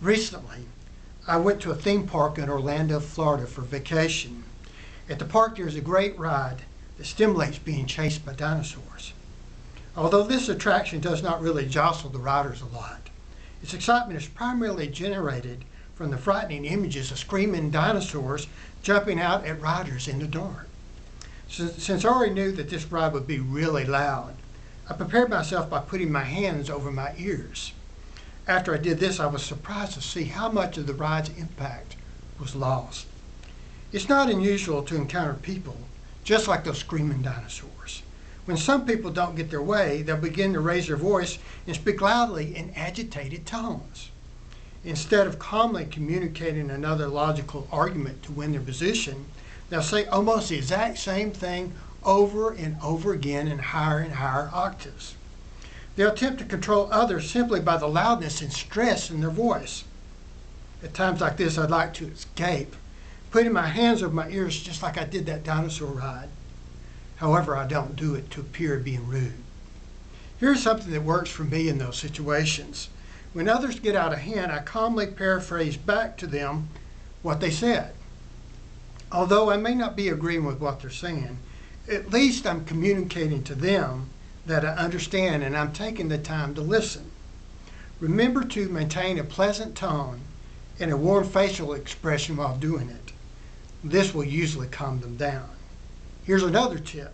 Recently, I went to a theme park in Orlando, Florida for vacation. At the park, there's a great ride that stimulates being chased by dinosaurs. Although this attraction does not really jostle the riders a lot, its excitement is primarily generated from the frightening images of screaming dinosaurs jumping out at riders in the dark. Since I already knew that this ride would be really loud, I prepared myself by putting my hands over my ears. After I did this, I was surprised to see how much of the ride's impact was lost. It's not unusual to encounter people just like those screaming dinosaurs. When some people don't get their way, they'll begin to raise their voice and speak loudly in agitated tones. Instead of calmly communicating another logical argument to win their position, they'll say almost the exact same thing over and over again in higher and higher octaves. They'll attempt to control others simply by the loudness and stress in their voice. At times like this, I'd like to escape, putting my hands over my ears just like I did that dinosaur ride. However, I don't do it to appear being rude. Here's something that works for me in those situations. When others get out of hand, I calmly paraphrase back to them what they said. Although I may not be agreeing with what they're saying, at least I'm communicating to them that I understand and I'm taking the time to listen. Remember to maintain a pleasant tone and a warm facial expression while doing it. This will usually calm them down. Here's another tip.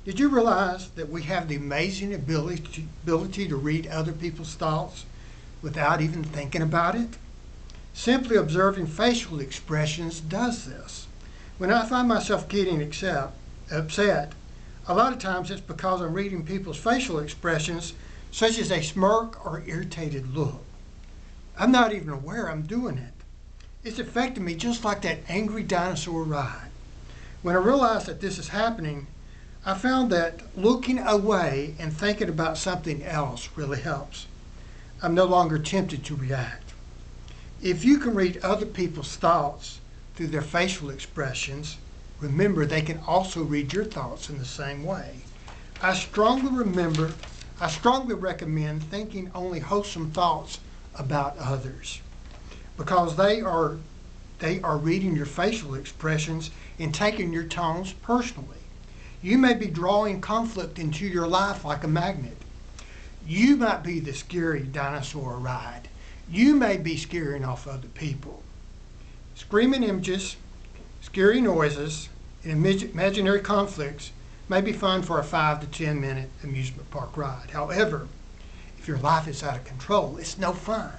Did you realize that we have the amazing ability to read other people's thoughts without even thinking about it? Simply observing facial expressions does this. When I find myself getting upset, a lot of times it's because I'm reading people's facial expressions, such as a smirk or irritated look. I'm not even aware I'm doing it. It's affecting me just like that angry dinosaur ride. When I realized that this is happening, I found that looking away and thinking about something else really helps. I'm no longer tempted to react. If you can read other people's thoughts through their facial expressions, remember they can also read your thoughts in the same way. I strongly recommend thinking only wholesome thoughts about others, because they are reading your facial expressions and taking your tones personally. You may be drawing conflict into your life like a magnet. You might be the scary dinosaur ride. You may be scaring off other people. Screaming images, scary noises, and imaginary conflicts may be fun for a 5 to 10 minute amusement park ride. However, if your life is out of control, it's no fun.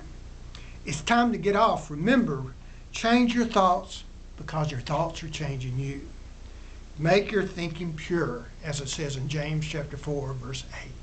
It's time to get off. Remember, change your thoughts because your thoughts are changing you. Make your thinking pure, as it says in James chapter 4, verse 8.